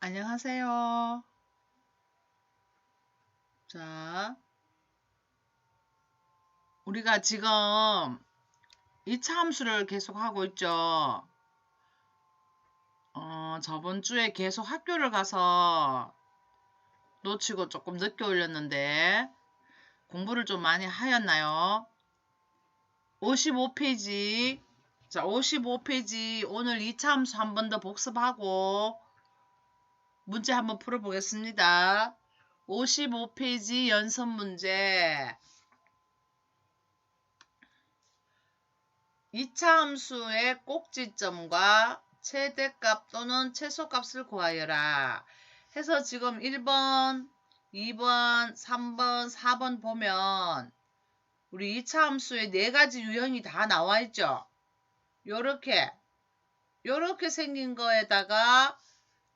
안녕하세요. 자, 우리가 지금 2차 함수를 계속 하고 있죠. 저번 주에 계속 학교를 가서 놓치고 조금 늦게 올렸는데 공부를 좀 많이 하였나요? 55페이지. 자, 55페이지 오늘 2차 함수 한 번 더 복습하고 문제 한번 풀어보겠습니다. 55페이지 연습 문제. 2차 함수의 꼭지점과 최대값 또는 최소값을 구하여라. 해서 지금 1번, 2번, 3번, 4번 보면 우리 2차 함수의 4가지 유형이 다 나와 있죠. 요렇게 생긴 거에다가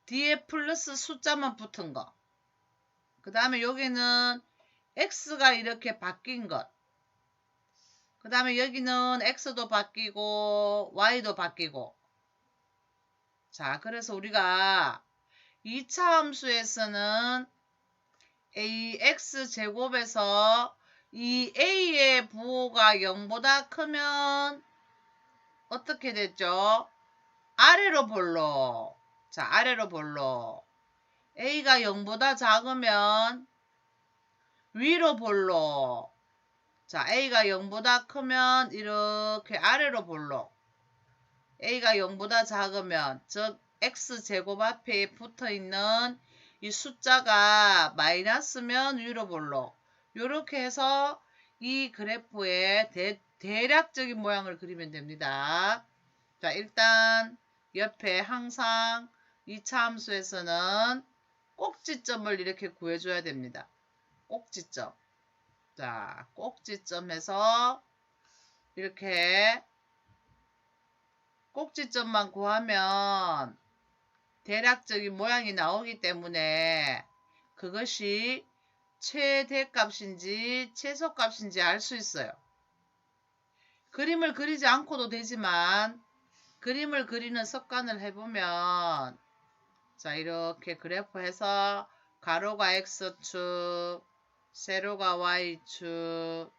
뒤에 플러스 숫자만 붙은 거. 그 다음에 여기는 x가 이렇게 바뀐 것. 그 다음에 여기는 x도 바뀌고 y도 바뀌고. 자, 그래서 우리가 2차 함수에서는 ax제곱에서 이 a의 부호가 0보다 크면 어떻게 됐죠? 아래로 볼록. 자, 아래로 볼록. a가 0보다 작으면 위로 볼록. 자, a가 0보다 크면 이렇게 아래로 볼록. a가 0보다 작으면 즉 x제곱 앞에 붙어있는 이 숫자가 마이너스면 위로 볼록. 이렇게 해서 이 그래프의 대략적인 모양을 그리면 됩니다. 자, 일단 옆에 항상 2차 함수에서는 꼭지점을 이렇게 구해줘야 됩니다. 꼭지점. 자, 꼭지점에서 이렇게 꼭지점만 구하면 대략적인 모양이 나오기 때문에 그것이 최대값인지 최소값인지 알 수 있어요. 그림을 그리지 않고도 되지만 그림을 그리는 습관을 해보면 자, 이렇게 그래프해서 가로가 x축, 세로가 y축,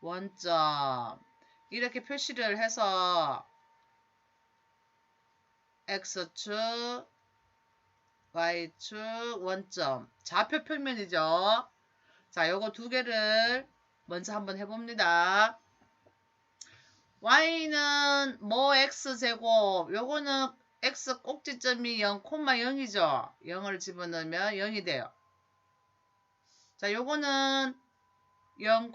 원점 이렇게 표시를 해서 x축, y축, 원점 좌표 평면이죠. 자, 요거 두 개를 먼저 한번 해봅니다. y는 뭐 x제곱, 요거는 x 꼭지점이 0,0이죠. 0을 집어넣으면 0이 돼요. 자, 요거는 0,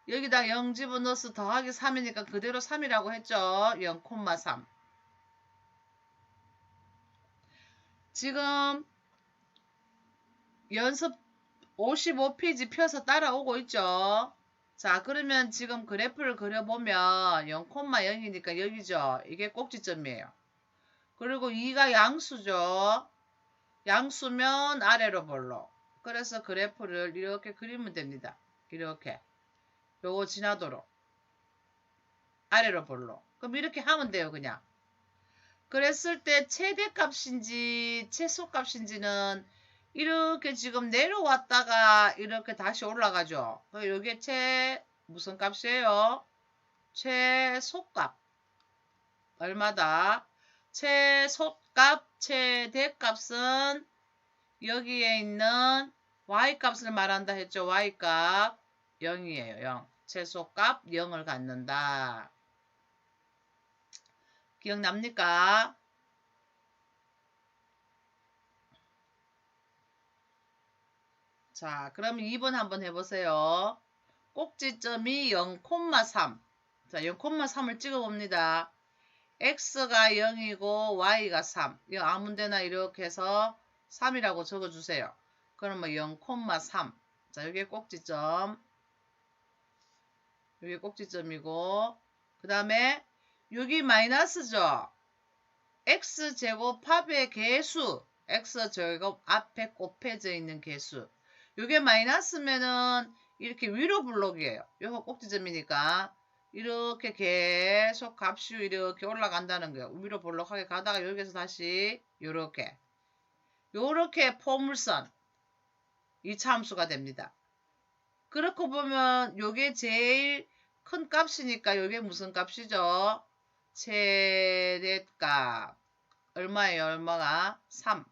여기다 0 집어넣어서 더하기 3이니까 그대로 3이라고 했죠. 0,3. 지금 연습 55페이지 펴서 따라오고 있죠. 자, 그러면 지금 그래프를 그려보면 0,0이니까 여기죠. 이게 꼭지점이에요. 그리고 2가 양수죠. 양수면 아래로 볼록. 그래서 그래프를 이렇게 그리면 됩니다. 이렇게. 요거 지나도록. 아래로 볼록. 그럼 이렇게 하면 돼요, 그냥. 그랬을 때 최대값인지 최소값인지는 이렇게 지금 내려왔다가 이렇게 다시 올라가죠. 이게 무슨 값이에요? 최소값. 얼마다? 최소값, 최대값은 여기에 있는 y값을 말한다 했죠. y값 0이에요. 0. 최소값 0을 갖는다. 기억납니까? 자, 그럼 2번 한번 해보세요. 꼭지점이 0,3. 자, 0,3을 찍어봅니다. x가 0이고 y가 3. 이거 아무 데나 이렇게 해서 3이라고 적어주세요. 그러면 0,3. 자, 여기에 꼭지점. 여기 꼭지점이고 그 다음에 여기 마이너스죠. x제곱 합의 개수. x제곱 앞에 곱해져 있는 개수. 요게 마이너스면은 이렇게 위로 블록이에요. 요거 꼭지점이니까 이렇게 계속 값이 이렇게 올라간다는 거예요. 위로 블록하게 가다가 여기서 다시 요렇게 요렇게 포물선 2차 함수가 됩니다. 그렇게 보면 요게 제일 큰 값이니까 요게 무슨 값이죠? 최대값. 얼마예요? 얼마가? 3.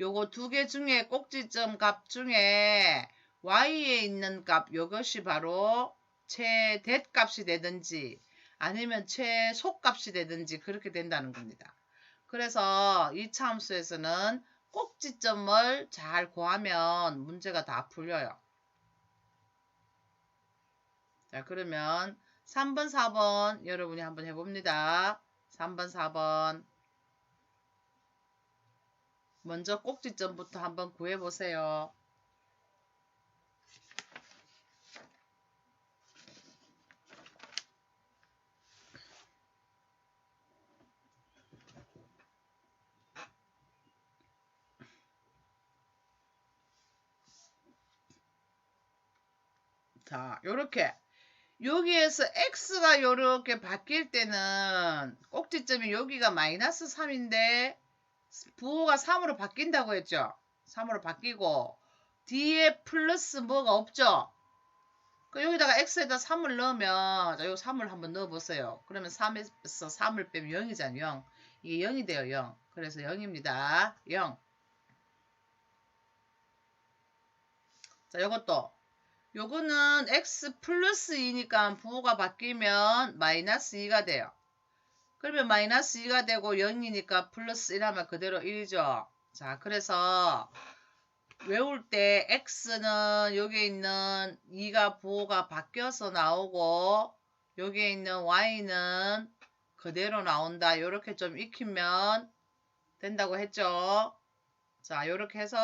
요거 두 개 중에 꼭지점 값 중에 y에 있는 값 요것이 바로 최대값이 되든지 아니면 최소값이 되든지 그렇게 된다는 겁니다. 그래서 2차 함수에서는 꼭지점을 잘 구하면 문제가 다 풀려요. 자, 그러면 3번, 4번 여러분이 한번 해봅니다. 3번, 4번. 먼저 꼭지점부터 한번 구해보세요. 자, 요렇게 여기에서 x가 요렇게 바뀔 때는 꼭지점이 여기가 마이너스 3인데 부호가 3으로 바뀐다고 했죠. 3으로 바뀌고 뒤에 플러스 뭐가 없죠. 여기다가 x에다 3을 넣으면 자, 요 3을 한번 넣어보세요. 그러면 3에서 3을 빼면 0이잖아요. 0. 이게 0이 돼요. 0. 그래서 0입니다. 0. 자, 요거는 x 플러스 2니까 부호가 바뀌면 마이너스 2가 돼요. 그러면 마이너스 2가 되고 0이니까 플러스 1하면 그대로 1이죠. 자, 그래서 외울 때 x는 여기에 있는 2가 부호가 바뀌어서 나오고 여기에 있는 y는 그대로 나온다. 이렇게 좀 익히면 된다고 했죠. 자, 이렇게 해서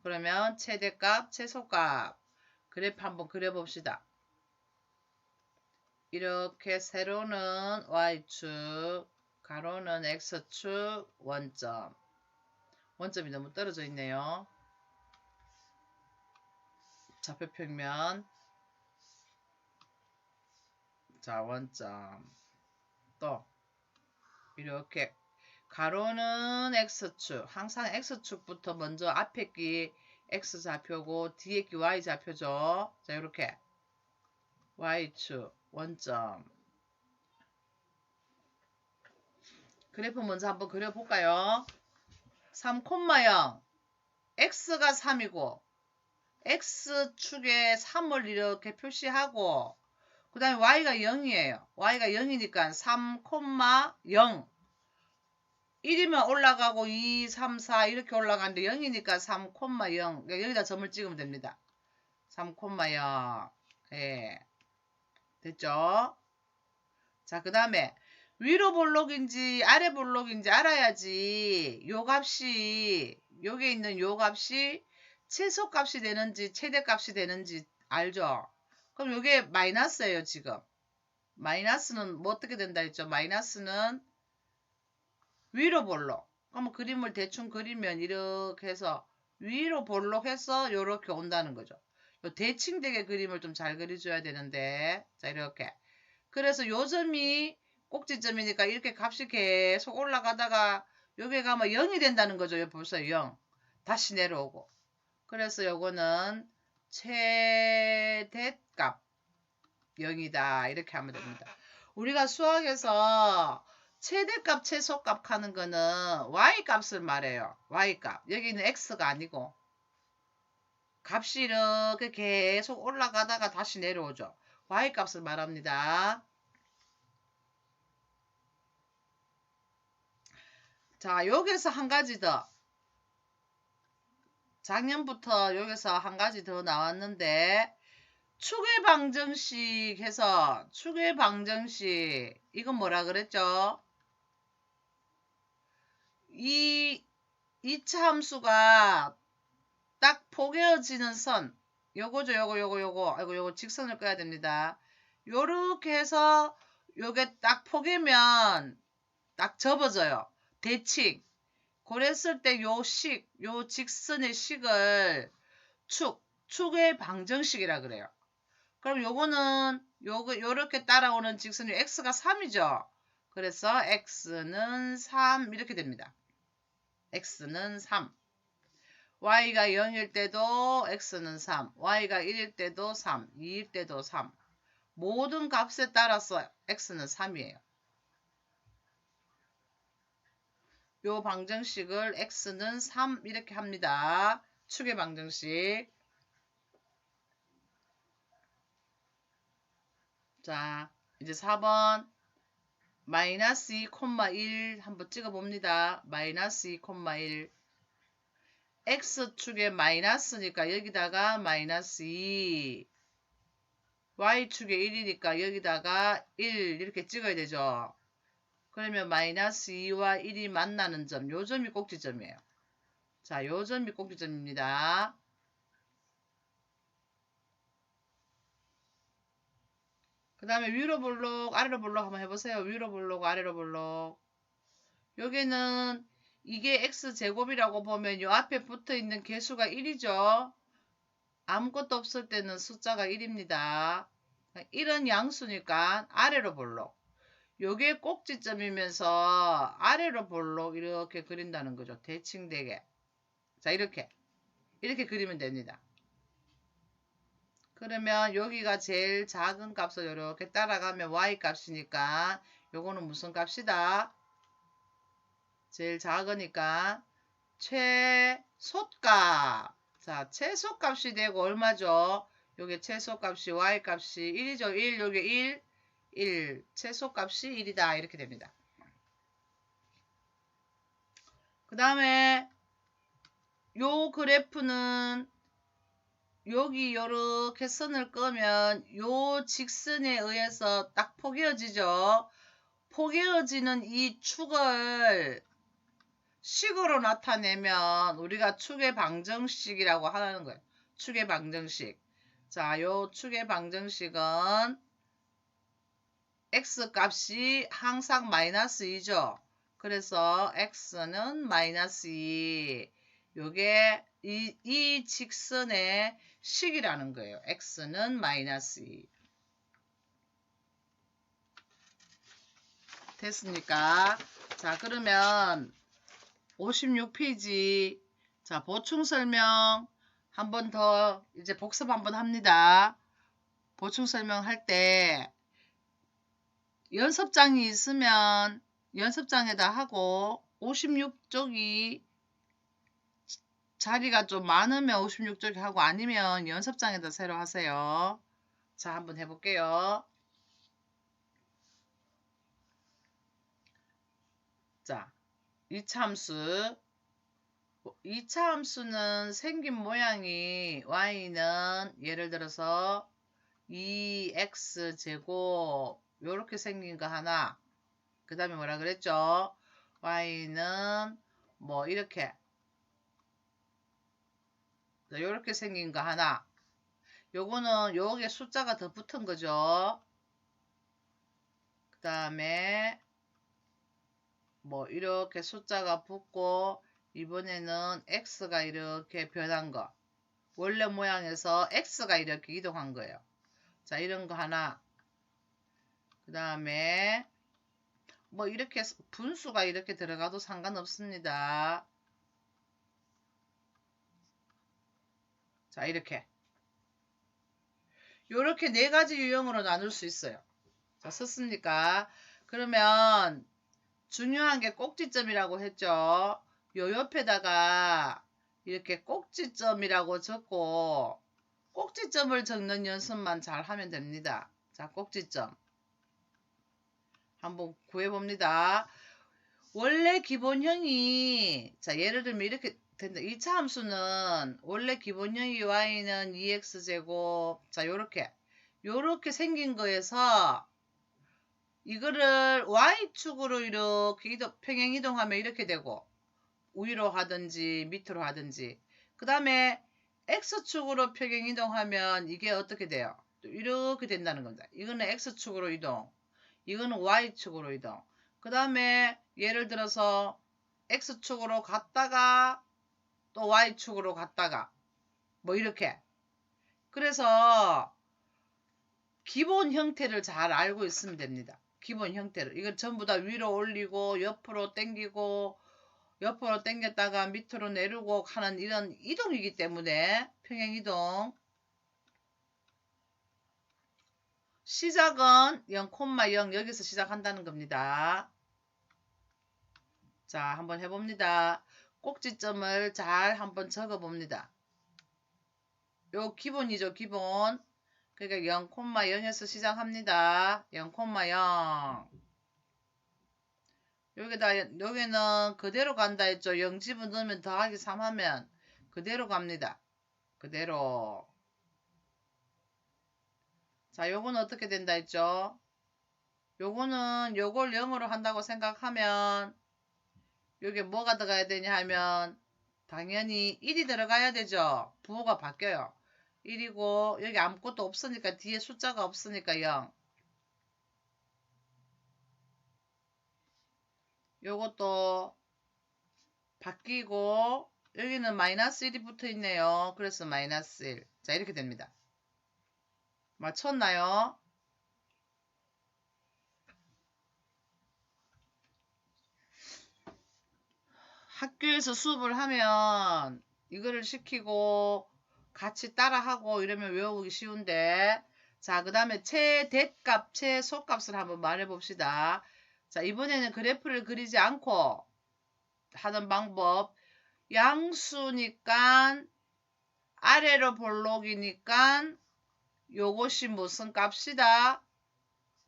그러면 최대값, 최소값 그래프 한번 그려봅시다. 이렇게 세로는 y축, 가로는 x축, 원점. 원점이 너무 떨어져 있네요. 좌표평면. 자, 원점. 또 이렇게 가로는 x축. 항상 x축부터 먼저 앞에 끼 x좌표고 뒤에 끼 y좌표죠. 자, 이렇게 y축 원점. 그래프 먼저 한번 그려볼까요? 3,0 x가 3이고 x축에 3을 이렇게 표시하고 그 다음에 y가 0이에요. y가 0이니까 3,0 1이면 올라가고 2, 3, 4 이렇게 올라가는데 0이니까 3,0 그러니까 여기다 점을 찍으면 됩니다. 3,0 예. 됐죠? 자, 그 다음에 위로 볼록인지 아래 볼록인지 알아야지 요 값이 여기 있는 요 값이 최소값이 되는지 최대값이 되는지 알죠? 그럼 요게 마이너스예요. 지금 마이너스는 뭐 어떻게 된다 했죠? 마이너스는 위로 볼록. 그럼 그림을 대충 그리면 이렇게 해서 위로 볼록해서 요렇게 온다는 거죠. 요 대칭되게 그림을 좀 잘 그려줘야 되는데 자, 이렇게 그래서 요 점이 꼭지점이니까 이렇게 값이 계속 올라가다가 여기 가면 0이 된다는 거죠. 여기 벌써 0. 다시 내려오고. 그래서 요거는 최대값 0이다. 이렇게 하면 됩니다. 우리가 수학에서 최대값, 최소값 하는 거는 y값을 말해요. y값. 여기는 x가 아니고 값이 이렇게 계속 올라가다가 다시 내려오죠. y값을 말합니다. 자, 여기서 한 가지 더. 작년부터 여기서 한 가지 더 나왔는데 축의 방정식 해서 축의 방정식 이건 뭐라 그랬죠? 이 2차 함수가 딱 포개어지는 선 요거죠. 요거 직선을 꺼야 됩니다. 요렇게 해서 요게 딱 포개면 딱 접어져요. 대칭. 그랬을 때 요 직선의 식을 축의 방정식이라 그래요. 그럼 요거는 요렇게 따라오는 직선이 x가 3이죠. 그래서 x는 3 이렇게 됩니다. x는 3. y가 0일 때도 x는 3, y가 1일 때도 3, 2일 때도 3. 모든 값에 따라서 x는 3이에요. 요 방정식을 x는 3 이렇게 합니다. 축의 방정식. 자, 이제 4번 마이너스 2,1 한번 찍어봅니다. 마이너스 2,1 x축에 마이너스니까 여기다가 마이너스 2 y축에 1이니까 여기다가 1 이렇게 찍어야 되죠. 그러면 마이너스 2와 1이 만나는 점, 요 점이 꼭지점이에요. 자, 요 점이 꼭지점입니다. 그 다음에 위로 볼록, 아래로 볼록 한번 해보세요. 위로 볼록, 아래로 볼록. 여기는 이게 x제곱이라고 보면 요 앞에 붙어 있는 개수가 1이죠. 아무것도 없을 때는 숫자가 1입니다. 1은 양수니까 아래로 볼록. 요게 꼭지점이면서 아래로 볼록 이렇게 그린다는 거죠. 대칭되게. 자, 이렇게 그리면 됩니다. 그러면 여기가 제일 작은 값을 이렇게 따라가면 y 값이니까 요거는 무슨 값이다? 제일 작으니까 최소값. 자, 최소값이 되고 얼마죠? 요게 최소값이 y 값이 1이죠. 1, 요게 1. 최소값이 1이다. 이렇게 됩니다. 그 다음에 요 그래프는 여기 요렇게 선을 끄면 요 직선에 의해서 딱 포개어지죠. 포개어지는 이 축을 식으로 나타내면 우리가 축의 방정식이라고 하는 거예요. 축의 방정식. 자, 요 축의 방정식은 x 값이 항상 마이너스 2죠. 그래서 x는 마이너스 2. 요게 이 직선의 식이라는 거예요. x는 마이너스 2. 됐습니까? 자, 그러면 56페이지. 자, 보충 설명 한 번 더 이제 복습 한번 합니다. 보충 설명할 때 연습장이 있으면 연습장에다 하고 56쪽이 자리가 좀 많으면 56쪽이 하고 아니면 연습장에다 새로 하세요. 자, 한번 해볼게요. 자, 2차 함수. 2차 함수는 생긴 모양이 y는 예를 들어서 2x제곱 요렇게 생긴 거 하나. 그 다음에 뭐라 그랬죠? y는 뭐 이렇게 요렇게 생긴 거 하나. 요거는 요게 숫자가 더 붙은 거죠. 그 다음에 뭐 이렇게 숫자가 붙고 이번에는 x가 이렇게 변한 거. 원래 모양에서 x가 이렇게 이동한 거예요. 자, 이런 거 하나. 그 다음에 뭐 이렇게 분수가 이렇게 들어가도 상관없습니다. 자, 이렇게. 요렇게 네 가지 유형으로 나눌 수 있어요. 자, 썼습니까? 그러면 중요한 게 꼭지점이라고 했죠. 요 옆에다가 이렇게 꼭지점이라고 적고 꼭지점을 적는 연습만 잘 하면 됩니다. 자, 꼭지점. 한번 구해봅니다. 원래 기본형이 자, 예를 들면 이렇게 된다. 2차 함수는 원래 기본형이 y는 2x제곱 자, 요렇게 생긴 거에서 이거를 y축으로 이렇게 평행 이동하면 이렇게 되고 위로 하든지 밑으로 하든지 그 다음에 x축으로 평행 이동하면 이게 어떻게 돼요? 이렇게 된다는 겁니다. 이거는 x축으로 이동 이거는 y축으로 이동 그 다음에 예를 들어서 x축으로 갔다가 또 y축으로 갔다가 뭐 이렇게 그래서 기본 형태를 잘 알고 있으면 됩니다. 기본 형태를 이건 전부 다 위로 올리고 옆으로 당기고 옆으로 당겼다가 밑으로 내리고 하는 이런 이동이기 때문에 평행이동. 시작은 0,0 여기서 시작한다는 겁니다. 자, 한번 해봅니다. 꼭지점을 잘 한번 적어봅니다. 요 기본이죠, 기본. 그러니까 0,0에서 시작합니다. 0,0. 여기는 그대로 간다 했죠. 0 집어넣으면 더하기 3 하면 그대로 갑니다. 그대로. 자, 요거는 어떻게 된다 했죠? 요거는 요걸 0으로 한다고 생각하면 요게 뭐가 들어가야 되냐 하면 당연히 1이 들어가야 되죠. 부호가 바뀌어요. 1이고 여기 아무것도 없으니까 뒤에 숫자가 없으니까 0. 요것도 바뀌고 여기는 마이너스 1이 붙어 있네요. 그래서 마이너스 1. 자, 이렇게 됩니다. 맞췄나요? 학교에서 수업을 하면 이거를 시키고 같이 따라하고 이러면 외우기 쉬운데, 자, 그 다음에 최대값, 최소값을 한번 말해봅시다. 자, 이번에는 그래프를 그리지 않고 하는 방법. 양수니까 아래로 볼록이니까 요것이 무슨 값이다?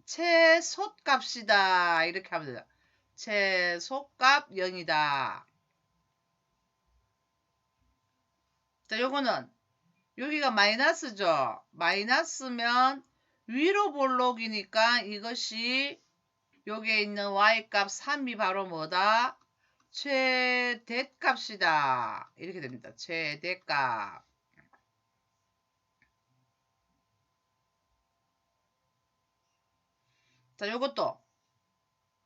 최소값이다. 이렇게 하면 돼요. 최소값 0이다. 자, 요거는 여기가 마이너스죠. 마이너스면 위로 볼록이니까 이것이 여기에 있는 y값 3이 바로 뭐다? 최대값이다. 이렇게 됩니다. 최대값. 자, 요것도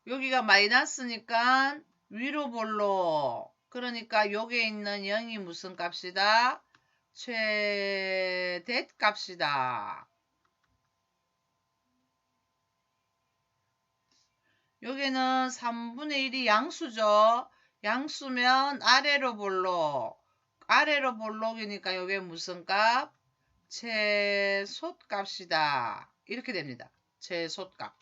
여기가 마이너스니까 위로 볼록. 그러니까 여기에 있는 0이 무슨 값이다? 최대값이다. 여기는 3분의 1이 양수죠. 양수면 아래로 볼록. 아래로 볼록이니까 여기 무슨 값? 최소값이다. 이렇게 됩니다. 최소값.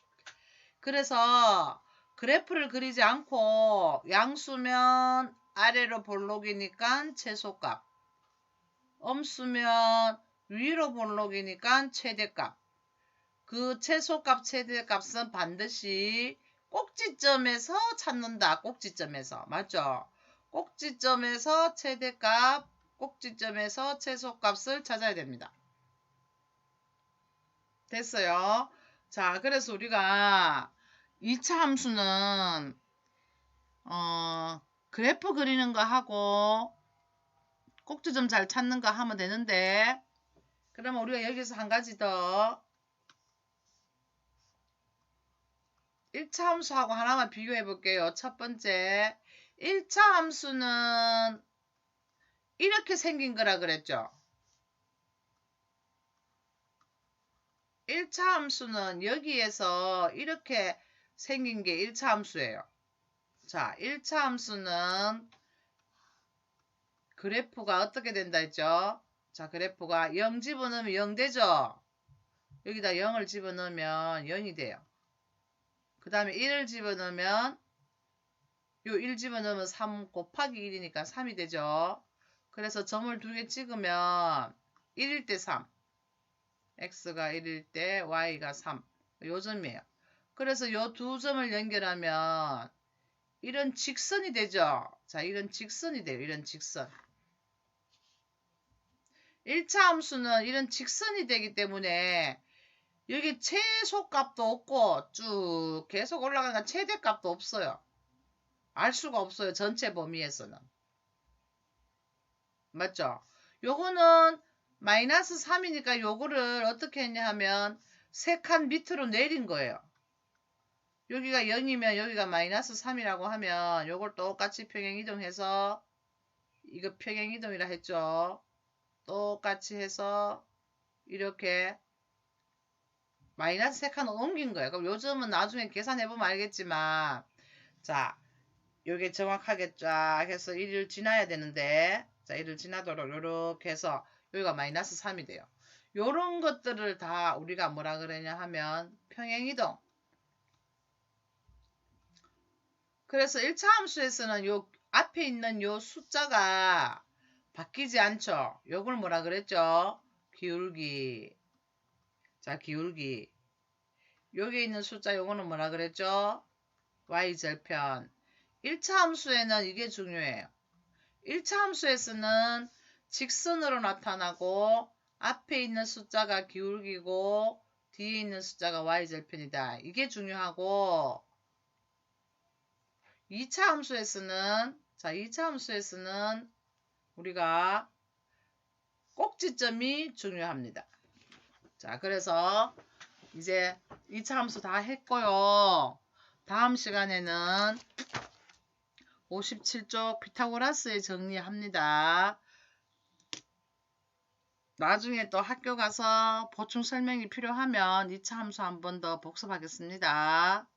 그래서 그래프를 그리지 않고 양수면 아래로 볼록이니까 최소값. 음수면 위로 볼록이니까 최대값. 그 최소값, 최대값은 반드시 꼭지점에서 찾는다. 꼭지점에서. 맞죠? 꼭지점에서 최대값, 꼭지점에서 최소값을 찾아야 됩니다. 됐어요? 자, 그래서 우리가 2차 함수는 그래프 그리는 거 하고 꼭지점 잘 찾는 거 하면 되는데, 그러면 우리가 여기서 한 가지 더 1차 함수하고 하나만 비교해 볼게요. 첫 번째, 1차 함수는 이렇게 생긴 거라 그랬죠. 1차 함수는 여기에서 이렇게 생긴 게 1차 함수예요. 자, 1차 함수는 그래프가 어떻게 된다 했죠? 자, 그래프가 0 집어넣으면 0 되죠? 여기다 0을 집어넣으면 0이 돼요. 그 다음에 1을 집어넣으면 요 1 집어넣으면 3 곱하기 1이니까 3이 되죠. 그래서 점을 2개 찍으면 1일 때 3. x가 1일 때 y가 3. 요 점이에요. 그래서 요 두 점을 연결하면 이런 직선이 되죠. 자, 이런 직선이 돼요. 이런 직선. 1차 함수는 이런 직선이 되기 때문에 여기 최소값도 없고 쭉 계속 올라가니까 최대값도 없어요. 알 수가 없어요. 전체 범위에서는. 맞죠? 요거는 마이너스 3이니까 요거를 어떻게 했냐 하면 3칸 밑으로 내린 거예요. 여기가 0이면 여기가 마이너스 3이라고 하면 요걸 똑같이 평행이동해서, 이거 평행이동이라 했죠. 똑같이 해서 이렇게 마이너스 3칸을 옮긴 거예요. 그럼 요즘은 나중에 계산해보면 알겠지만, 자, 요게 정확하게 쫙 해서 1을 지나야 되는데, 자, 1을 지나도록 요렇게 해서 여기가 마이너스 3이 돼요. 요런 것들을 다 우리가 뭐라 그러냐 하면 평행이동. 그래서 1차 함수에서는 요 앞에 있는 요 숫자가 바뀌지 않죠. 요걸 뭐라 그랬죠? 기울기. 자, 기울기. 여기 있는 숫자 요거는 뭐라 그랬죠? y절편. 1차 함수에는 이게 중요해요. 1차 함수에서는 직선으로 나타나고 앞에 있는 숫자가 기울기고 뒤에 있는 숫자가 y절편이다. 이게 중요하고 2차 함수에서는 2차 함수에서는 우리가 꼭지점이 중요합니다. 자, 그래서 이제 2차 함수 다 했고요. 다음 시간에는 57쪽 피타고라스의 정리합니다. 나중에 또 학교 가서 보충 설명이 필요하면 2차 함수 한 번 더 복습하겠습니다.